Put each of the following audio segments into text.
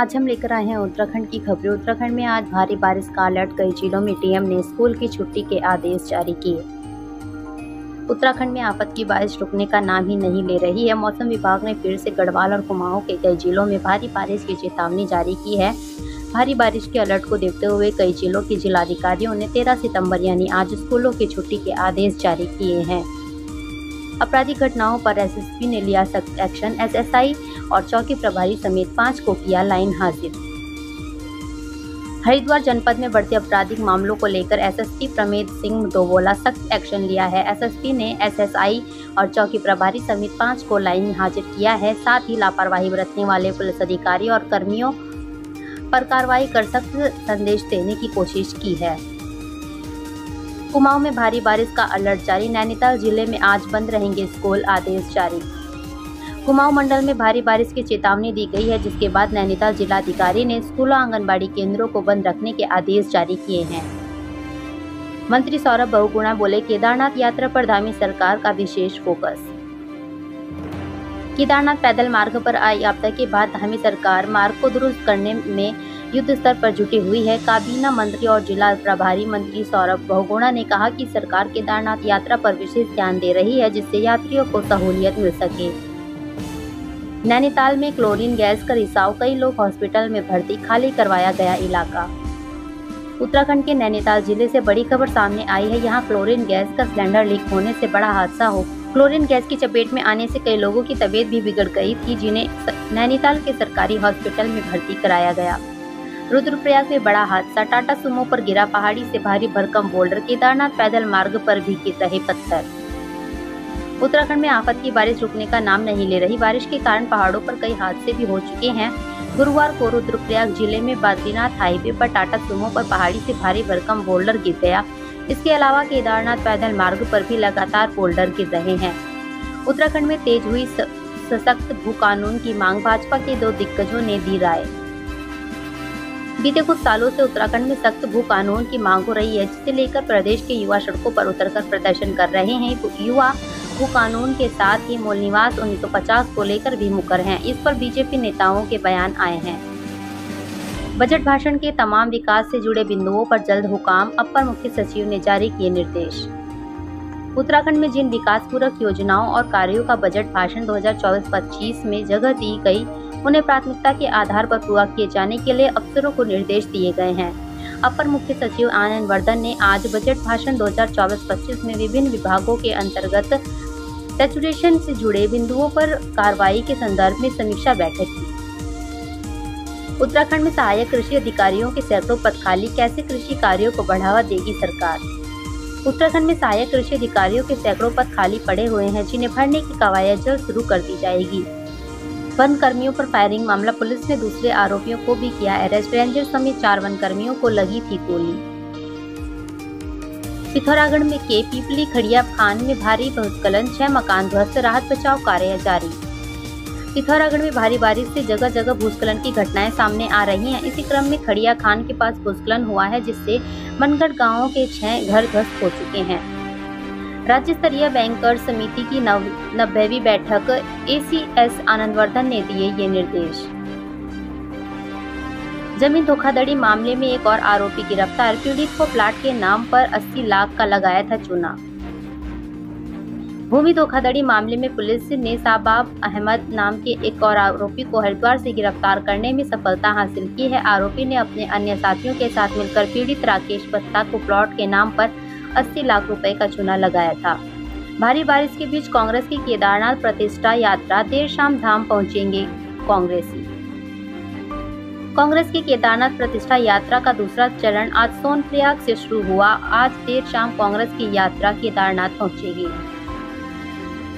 आज हम लेकर आए हैं उत्तराखंड की खबरें। उत्तराखंड में आज भारी बारिश का अलर्ट, कई जिलों में डीएम ने स्कूल की छुट्टी के आदेश जारी किए। उत्तराखंड में आफत की बारिश रुकने का नाम ही नहीं ले रही है। मौसम विभाग ने फिर से गढ़वाल और कुमाऊं के कई जिलों में भारी बारिश की चेतावनी जारी की है। भारी बारिश के अलर्ट को देखते हुए कई जिलों के जिलाधिकारियों ने 13 सितंबर यानी आज स्कूलों की छुट्टी के आदेश जारी किए हैं। आपराधिक घटनाओं पर एसएसपी ने लिया सख्त एक्शन, एसएसआई और चौकी प्रभारी समेत 5 को किया लाइन हाजिर। हरिद्वार जनपद में बढ़ते आपराधिक मामलों को लेकर एसएसपी प्रमेद सिंह डोबोला सख्त एक्शन लिया है। एसएसपी ने एसएसआई और चौकी प्रभारी समेत 5 को लाइन हाजिर किया है। साथ ही लापरवाही बरतने वाले पुलिस अधिकारी और कर्मियों पर कार्रवाई कर सख्त संदेश देने की कोशिश की है। कुमाऊं में भारी बारिश का अलर्ट जारी, नैनीताल जिले में आज बंद रहेंगे स्कूल, आदेश जारी। कुमाऊं मंडल में भारी बारिश की चेतावनी दी गई है, जिसके बाद नैनीताल जिलाधिकारी ने स्कूलों, आंगनबाड़ी केंद्रों को बंद रखने के आदेश जारी किए हैं। मंत्री सौरभ बहुगुणा बोले, केदारनाथ यात्रा पर धामी सरकार का विशेष फोकस। केदारनाथ पैदल मार्ग पर आई आपदा के बाद धामी सरकार मार्ग को दुरुस्त करने में युद्ध स्तर पर जुटी हुई है। काबीना मंत्री और जिला प्रभारी मंत्री सौरभ बहुगुणा ने कहा कि सरकार केदारनाथ यात्रा पर विशेष ध्यान दे रही है, जिससे यात्रियों को सहूलियत मिल सके। नैनीताल में क्लोरीन गैस का रिसाव, कई लोग हॉस्पिटल में भर्ती, खाली करवाया गया इलाका। उत्तराखंड के नैनीताल जिले से बड़ी खबर सामने आई है। यहाँ क्लोरीन गैस का सिलेंडर लीक होने से बड़ा हादसा हो। क्लोरीन गैस की चपेट में आने से कई लोगों की तबीयत भी बिगड़ गई थी, जिन्हें नैनीताल के सरकारी हॉस्पिटल में भर्ती कराया गया। रुद्रप्रयाग में बड़ा हादसा, टाटा सुमो पर गिरा पहाड़ी से भारी भरकम बोल्डर, केदारनाथ पैदल मार्ग पर भी गिर रहे पत्थर। उत्तराखंड में आफत की बारिश रुकने का नाम नहीं ले रही। बारिश के कारण पहाड़ों पर कई हादसे भी हो चुके हैं। गुरुवार को रुद्रप्रयाग जिले में बद्रीनाथ हाईवे पर टाटा सुमो पर पहाड़ी से भारी भरकम बोल्डर गिर गया। इसके अलावा केदारनाथ पैदल मार्ग पर भी लगातार बोल्डर गिर रहे हैं। उत्तराखंड में तेज हुई सशक्त भू कानून की मांग, भाजपा के 2 दिग्गजों ने दी राय। बीते कुछ सालों से उत्तराखंड में सख्त भू कानून की मांग हो रही है, जिसे लेकर प्रदेश के युवा सड़कों पर उतरकर प्रदर्शन कर रहे हैं। युवा भू कानून के साथ ही मूल निवास 1950 को लेकर भी मुकर हैं। इस पर बीजेपी नेताओं के बयान आए हैं। बजट भाषण के तमाम विकास से जुड़े बिंदुओं पर जल्द हुकाम, अपर मुख्य सचिव ने जारी किए निर्देश। उत्तराखंड में जिन विकास पूरक योजनाओं और कार्यों का बजट भाषण 2024-25 में जगह दी गई, उन्हें प्राथमिकता के आधार पर पूरा किए जाने के लिए अफसरों को निर्देश दिए गए हैं। अपर मुख्य सचिव आनंद वर्धन ने आज बजट भाषण 2024-25 में विभिन्न विभागों के अंतर्गत सैचुरेशन से जुड़े बिंदुओं पर कार्रवाई के संदर्भ में समीक्षा बैठक की। उत्तराखंड में सहायक कृषि अधिकारियों के सैकड़ों पद खाली, कैसे कृषि कार्यों को बढ़ावा देगी सरकार। उत्तराखंड में सहायक कृषि अधिकारियों के सैकड़ों पद खाली पड़े हुए हैं, जिन्हें भरने की कवायद जल्द शुरू कर दी जाएगी। वन कर्मियों पर फायरिंग मामला, पुलिस ने दूसरे आरोपियों को भी किया अरेस्ट। रेंजर समेत 4 वन कर्मियों को लगी थी गोली। पिथौरागढ़ में के पीपली खड़िया खान में भारी भूस्खलन, 6 मकान ध्वस्त, राहत बचाव कार्य जारी। पिथौरागढ़ में भारी बारिश से जगह जगह भूस्खलन की घटनाएं सामने आ रही हैं। इसी क्रम में खड़िया खान के पास भूस्खलन हुआ है, जिससे मनगढ़ गांव के 6 घर ध्वस्त हो चुके हैं। राज्य स्तरीय बैंकर्स समिति की 90वीं बैठक, एसीएस आनंद वर्धन ने दिए ये निर्देश। जमीन धोखाधड़ी मामले में एक और आरोपी गिरफ्तार, पीड़ित को प्लाट के नाम पर 80 लाख का लगाया था चूना। भूमि धोखाधड़ी मामले में पुलिस ने शाबाब अहमद नाम के एक और आरोपी को हरिद्वार से गिरफ्तार करने में सफलता हासिल की है। आरोपी ने अपने अन्य साथियों के साथ मिलकर पीड़ित राकेश बत्ता को प्लॉट के नाम पर 80 लाख रुपए का चूना लगाया था। भारी बारिश के बीच कांग्रेस की केदारनाथ प्रतिष्ठा यात्रा, देर शाम धाम पहुंचेंगे कांग्रेसी। कांग्रेस की केदारनाथ प्रतिष्ठा यात्रा का दूसरा चरण आज सोनप्रयाग से शुरू हुआ। आज देर शाम कांग्रेस की यात्रा केदारनाथ पहुंचेगी।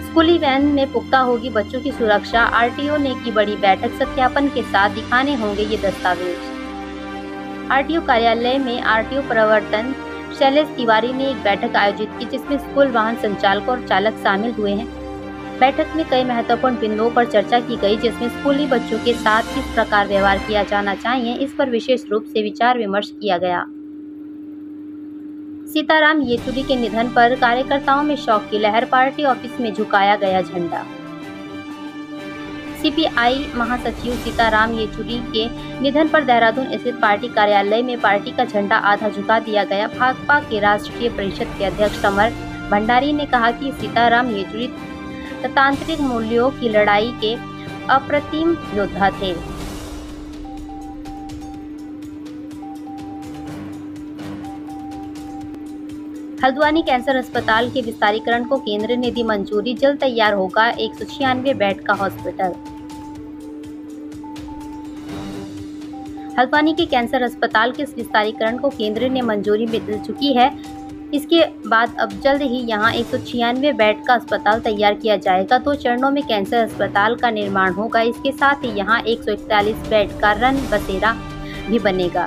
स्कूली वैन में पुख्ता होगी बच्चों की सुरक्षा, आरटीओ ने की बड़ी बैठक, सत्यापन के साथ दिखाने होंगे ये दस्तावेज। आरटीओ कार्यालय में आरटीओ प्रवर्तन शैलेश तिवारी ने एक बैठक आयोजित की, जिसमें स्कूल वाहन संचालक और चालक शामिल हुए हैं। बैठक में कई महत्वपूर्ण बिंदुओं पर चर्चा की गई, जिसमें स्कूली बच्चों के साथ किस प्रकार व्यवहार किया जाना चाहिए, इस पर विशेष रूप से विचार विमर्श किया गया। सीताराम येचुरी के निधन पर कार्यकर्ताओं में शोक की लहर, पार्टी ऑफिस में झुकाया गया झंडा। सीपीआई महासचिव सीताराम येचुरी के निधन पर देहरादून स्थित पार्टी कार्यालय में पार्टी का झंडा आधा झुका दिया गया। भाकपा के राष्ट्रीय परिषद के अध्यक्ष समर भंडारी ने कहा कि सीताराम येचुरी तांत्रिक मूल्यों की लड़ाई के अप्रतिम योद्धा थे। हल्द्वानी कैंसर अस्पताल के विस्तारीकरण को केंद्र ने दी मंजूरी, जल्द तैयार होगा 196 बेड का हॉस्पिटल। हल्द्वानी के कैंसर अस्पताल के विस्तारीकरण को केंद्र ने मंजूरी मिल चुकी है। इसके बाद अब जल्द ही यहां 196 बेड का अस्पताल तैयार किया जाएगा। 2 चरणों में कैंसर अस्पताल का निर्माण होगा। इसके साथ ही यहां 141 बेड का रन बसेरा भी बनेगा।